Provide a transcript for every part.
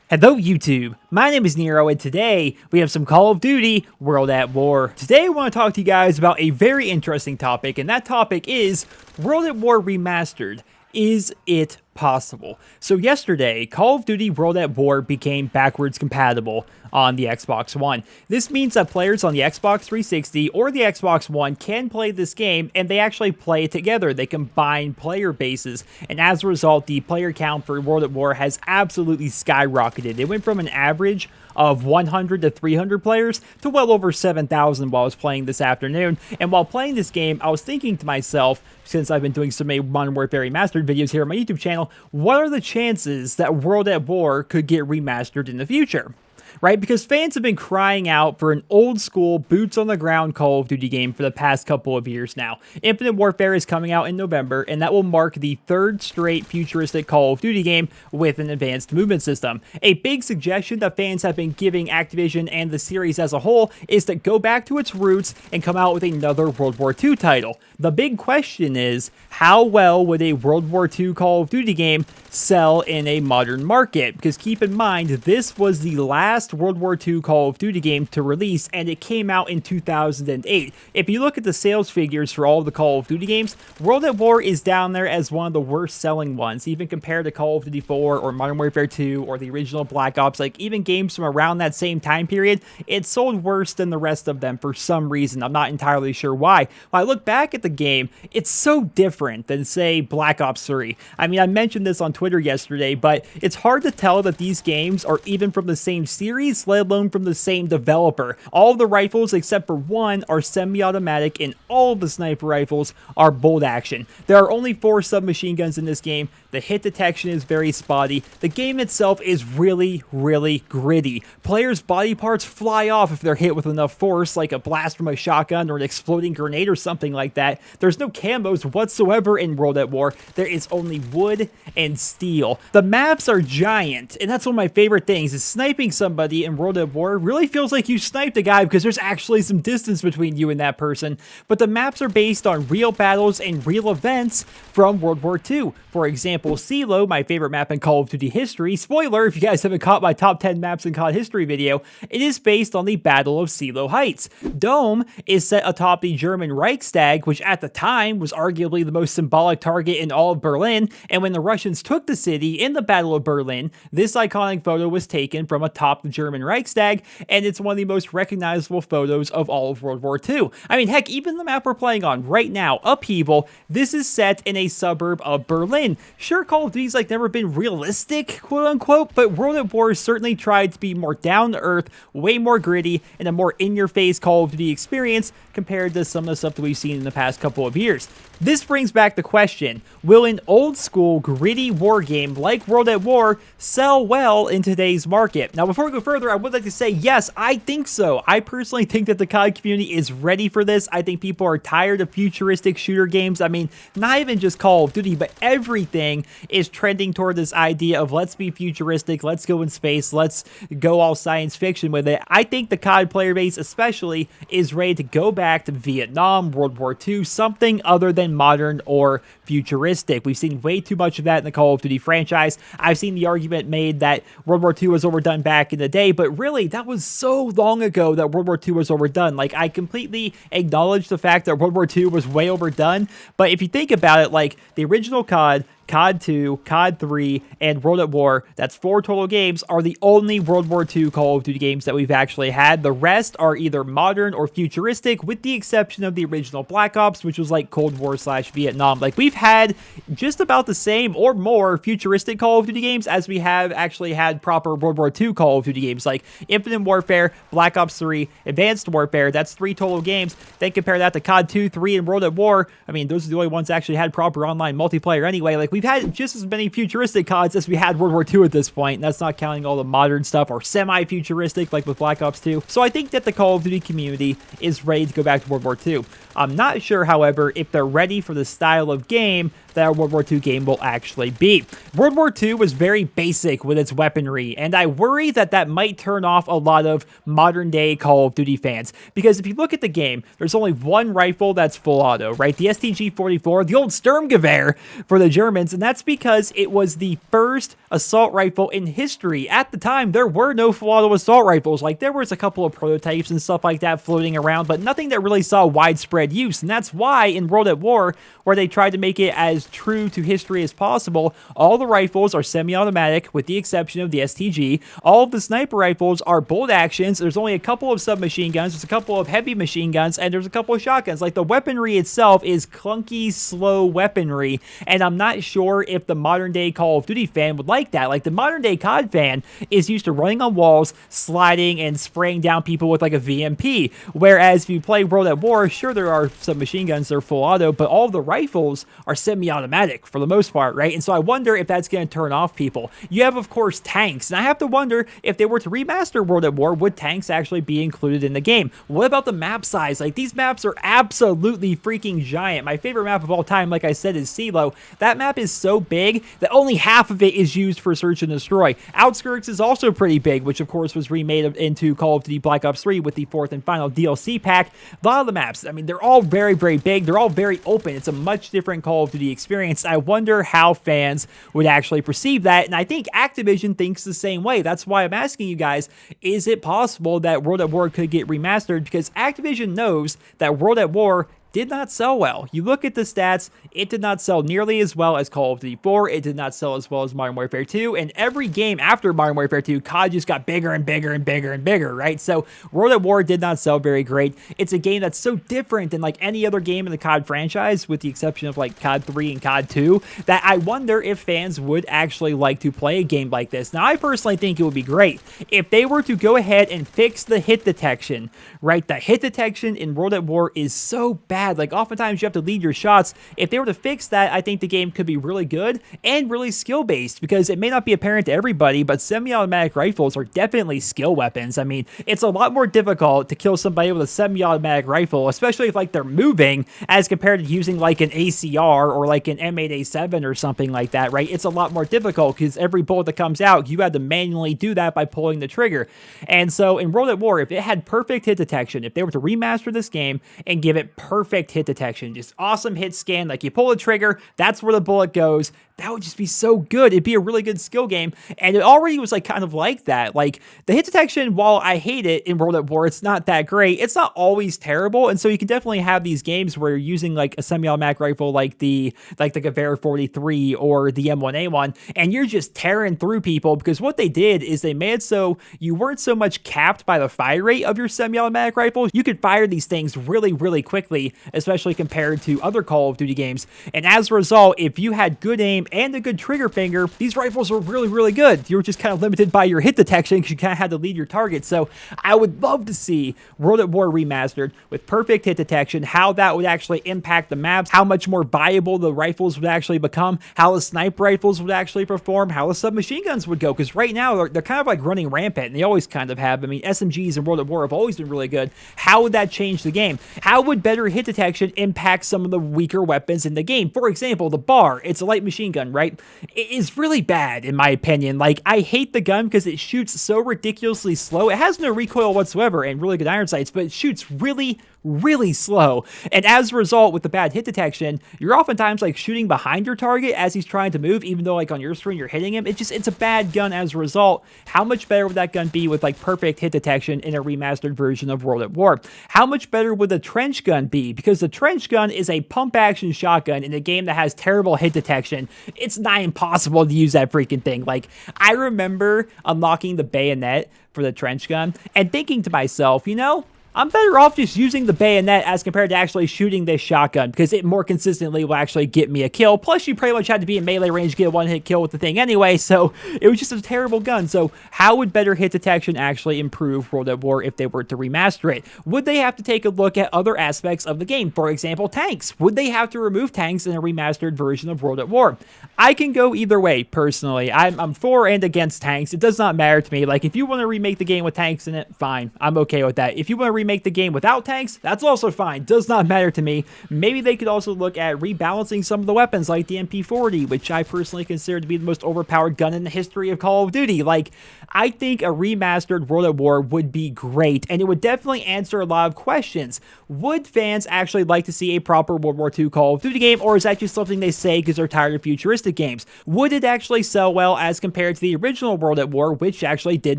Hello YouTube, my name is Nero and today we have some Call of Duty World at War. Today I want to talk to you guys about a very interesting topic, and that topic is World at War Remastered. Is it possible? So yesterday, Call of Duty World at War became backwards compatible on the Xbox One. This means that players on the Xbox 360 or the Xbox One can play this game, and they actually play it together. They combine player bases, and as a result, the player count for World at War has absolutely skyrocketed. It went from an average of 100 to 300 players to well over 7,000 while I was playing this afternoon. And while playing this game, I was thinking to myself, since I've been doing so many Modern Warfare Remastered videos here on my YouTube channel, what are the chances that World at War could get remastered in the future? Right? Because fans have been crying out for an old school, boots on the ground Call of Duty game for the past couple of years now. Infinite Warfare is coming out in November, and that will mark the third straight futuristic Call of Duty game with an advanced movement system. A big suggestion that fans have been giving Activision and the series as a whole is to go back to its roots and come out with another World War II title. The big question is, how well would a World War II Call of Duty game sell in a modern market? Because keep in mind, this was the last World War II Call of Duty game to release, and it came out in 2008. If you look at the sales figures for all of the Call of Duty games, World at War is down there as one of the worst selling ones, even compared to Call of Duty 4 or Modern Warfare 2 or the original Black Ops. Like, even games from around that same time period, it sold worse than the rest of them for some reason. I'm not entirely sure why. When I look back at the game, it's so different than, say, Black Ops 3. I mean, I mentioned this on Twitter yesterday, but it's hard to tell that these games are even from the same series, let alone from the same developer. All of the rifles, except for one, are semi-automatic, and all of the sniper rifles are bolt action. There are only 4 submachine guns in this game. The hit detection is very spotty. The game itself is really, really gritty. Players' body parts fly off if they're hit with enough force, like a blast from a shotgun or an exploding grenade or something like that. There's no camos whatsoever in World at War. There is only wood and steel. The maps are giant, and that's one of my favorite things, is sniping somebody in World at War really feels like you sniped a guy because there's actually some distance between you and that person. But the maps are based on real battles and real events from World War II. For example, CeeLo, my favorite map in Call of Duty history, spoiler if you guys haven't caught my top 10 maps in COD history video, it is based on the Battle of CeeLo Heights. Dome is set atop the German Reichstag, which at the time was arguably the most symbolic target in all of Berlin, and when the Russians took the city in the Battle of Berlin, this iconic photo was taken from atop the German Reichstag, and it's one of the most recognizable photos of all of World War II. I mean, heck, even the map we're playing on right now, Upheaval, this is set in a suburb of Berlin. Sure, Call of Duty's like never been realistic, quote unquote, but World at War certainly tried to be more down to earth, way more gritty, and a more in-your-face Call of Duty experience compared to some of the stuff that we've seen in the past couple of years. This brings back the question, will an old school gritty war game like World at War sell well in today's market? Now, before we go further, I would like to say, yes, I think so. I personally think that the COD community is ready for this. I think people are tired of futuristic shooter games. I mean, not even just Call of Duty, but everything is trending toward this idea of let's be futuristic, let's go in space, let's go all science fiction with it. I think the COD player base especially is ready to go back to Vietnam, World War II, something other than modern or futuristic. We've seen way too much of that in the Call of Duty franchise. I've seen the argument made that World War II was overdone back in the day, but really, that was so long ago that World War II was overdone. Like, I completely acknowledge the fact that World War II was way overdone, but if you think about it, like, the original COD, COD 2, COD 3, and World at War, that's 4 total games, are the only World War II Call of Duty games that we've actually had. The rest are either modern or futuristic, with the exception of the original Black Ops, which was like Cold War / Vietnam. Like, we've had just about the same or more futuristic Call of Duty games as we have actually had proper World War II Call of Duty games, like Infinite Warfare, Black Ops 3, Advanced Warfare. That's 3 total games. Then compare that to COD 2, 3, and World at War. I mean, those are the only ones that actually had proper online multiplayer anyway. Like, we've had just as many futuristic CODs as we had World War II at this point, and that's not counting all the modern stuff or semi-futuristic like with Black Ops 2. So I think that the Call of Duty community is ready to go back to World War II. I'm not sure, however, if they're ready for the style of game that a World War II game will actually be. World War II was very basic with its weaponry, and I worry that that might turn off a lot of modern-day Call of Duty fans, because if you look at the game, there's only one rifle that's full auto, right? The STG-44, the old Sturmgewehr for the Germans, guns, and that's because it was the first assault rifle in history. At the time, there were no full-auto assault rifles. Like, there was a couple of prototypes and stuff like that floating around, but nothing that really saw widespread use, and that's why in World at War, where they tried to make it as true to history as possible, all the rifles are semi-automatic, with the exception of the STG. All of the sniper rifles are bolt actions. There's only a couple of submachine guns, there's a couple of heavy machine guns, and there's a couple of shotguns. Like, the weaponry itself is clunky, slow weaponry, and I'm not sure if the modern day Call of Duty fan would like that. Like, the modern day COD fan is used to running on walls, sliding, and spraying down people with like a VMP, whereas if you play World at War, sure, there are some machine guns that are full auto, but all of the rifles are semi-automatic for the most part, right? And so I wonder if that's going to turn off people. You have, of course, tanks, and I have to wonder if they were to remaster World at War, would tanks actually be included in the game? What about the map size? Like, these maps are absolutely freaking giant. My favorite map of all time, like I said, is CeeLo. That map is so big that only half of it is used for search and destroy. Outskirts is also pretty big, which of course was remade into Call of Duty Black Ops 3 with the 4th and final DLC pack. A lot of the maps, I mean, they're all very, very big. They're all very open. It's a much different Call of Duty experience. I wonder how fans would actually perceive that, and I think Activision thinks the same way. That's why I'm asking you guys, is it possible that World at War could get remastered? Because Activision knows that World at War did not sell well. You look at the stats, it did not sell nearly as well as Call of Duty 4, it did not sell as well as Modern Warfare 2, and every game after Modern Warfare 2, COD just got bigger and bigger and bigger and bigger, right? So World at War did not sell very great. It's a game that's so different than like any other game in the COD franchise, with the exception of like COD 3 and COD 2, that I wonder if fans would actually like to play a game like this. Now, I personally think it would be great if they were to go ahead and fix the hit detection, right? The hit detection in World at War is so bad. Like, oftentimes you have to lead your shots. If they were to fix that, I think the game could be really good and really skill-based, because it may not be apparent to everybody, but semi-automatic rifles are definitely skill weapons. I mean, it's a lot more difficult to kill somebody with a semi-automatic rifle, especially if like they're moving, as compared to using like an ACR or like an M8A7 or something like that, right? It's a lot more difficult because every bullet that comes out, you have to manually do that by pulling the trigger. And so in World at War, if it had perfect hit detection, if they were to remaster this game and give it perfect hit detection, just awesome hit scan, like you pull the trigger, that's where the bullet goes, that would just be so good. It'd be a really good skill game, and it already was like kind of like that. Like, the hit detection, while I hate it in World at War, it's not that great. It's not always terrible, and so you can definitely have these games where you're using like a semi-automatic rifle like the Gewehr 43 or the M1A1, and you're just tearing through people, because what they did is they made it so you weren't so much capped by the fire rate of your semi-automatic rifles. You could fire these things really, really quickly, especially compared to other Call of Duty games, and as a result, if you had good aim and a good trigger finger, these rifles were really, really good. You were just kind of limited by your hit detection because you kind of had to lead your target. So I would love to see World at War remastered with perfect hit detection, how that would actually impact the maps, how much more viable the rifles would actually become, how the sniper rifles would actually perform, how the submachine guns would go, because right now they're kind of like running rampant, and they always kind of have. I mean, SMGs in World at War have always been really good. How would that change the game? How would better hit detection impact some of the weaker weapons in the game? For example, the BAR, it's a light machine gun, right? It is really bad, in my opinion. Like, I hate the gun because it shoots so ridiculously slow. It has no recoil whatsoever and really good iron sights, but it shoots really, really slow. And as a result, with the bad hit detection, you're oftentimes like shooting behind your target as he's trying to move, even though like on your screen you're hitting him. It's a bad gun as a result. How much better would that gun be with like perfect hit detection in a remastered version of World at War? How much better would the trench gun be? Because the trench gun is a pump action shotgun in a game that has terrible hit detection. It's not impossible to use that freaking thing. Like, I remember unlocking the bayonet for the trench gun and thinking to myself, you know, I'm better off just using the bayonet as compared to actually shooting this shotgun, because it more consistently will actually get me a kill. Plus, you pretty much had to be in melee range to get a one-hit kill with the thing anyway, so it was just a terrible gun. So how would better hit detection actually improve World at War if they were to remaster it? Would they have to take a look at other aspects of the game? For example, tanks. Would they have to remove tanks in a remastered version of World at War? I can go either way, personally. I'm for and against tanks. It does not matter to me. Like, if you want to remake the game with tanks in it, fine. I'm okay with that. If you want to remake the game without tanks, that's also fine. Does not matter to me. Maybe they could also look at rebalancing some of the weapons, like the MP40, which I personally consider to be the most overpowered gun in the history of Call of Duty. Like, I think a remastered World at War would be great, and it would definitely answer a lot of questions. Would fans actually like to see a proper World War II Call of Duty game, or is that just something they say because they're tired of futuristic games? Would it actually sell well as compared to the original World at War, which actually did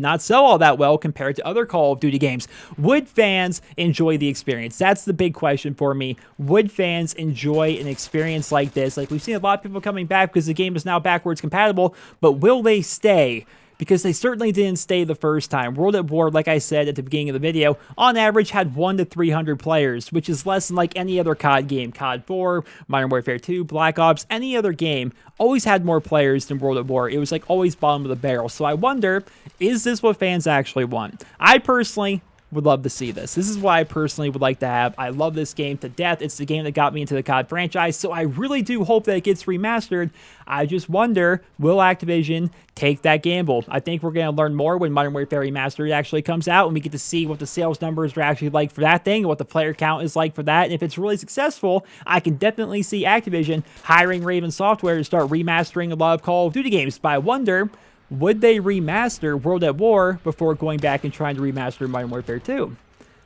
not sell all that well compared to other Call of Duty games? Would fans enjoy the experience? That's the big question for me. Would fans enjoy an experience like this? Like, we've seen a lot of people coming back because the game is now backwards compatible, but will they stay? Because they certainly didn't stay the first time. World at War, like I said at the beginning of the video, on average had 100 to 300 players, which is less than like any other COD game. COD 4, Modern Warfare 2, Black Ops, any other game always had more players than World at War. It was like always bottom of the barrel. So I wonder, is this what fans actually want? I personally would love to see this. This is what I personally would like to have. I love this game to death. It's the game that got me into the COD franchise, so I really do hope that it gets remastered. I just wonder, will Activision take that gamble? I think we're going to learn more when Modern Warfare Remastered actually comes out, and we get to see what the sales numbers are actually like for that thing, and what the player count is like for that. And if it's really successful, I can definitely see Activision hiring Raven Software to start remastering a lot of Call of Duty games. But I wonder, would they remaster World at War before going back and trying to remaster Modern Warfare 2?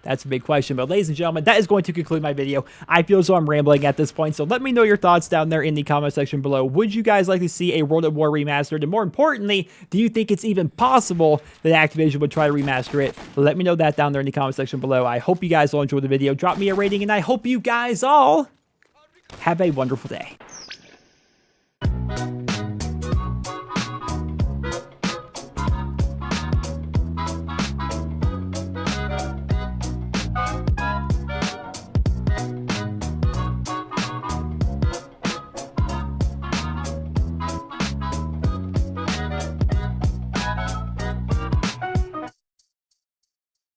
That's a big question. But ladies and gentlemen, that is going to conclude my video. I feel as though I'm rambling at this point, so let me know your thoughts down there in the comment section below. Would you guys like to see a World at War remastered? And more importantly, do you think it's even possible that Activision would try to remaster it? Let me know that down there in the comment section below. I hope you guys all enjoyed the video. Drop me a rating, and I hope you guys all have a wonderful day.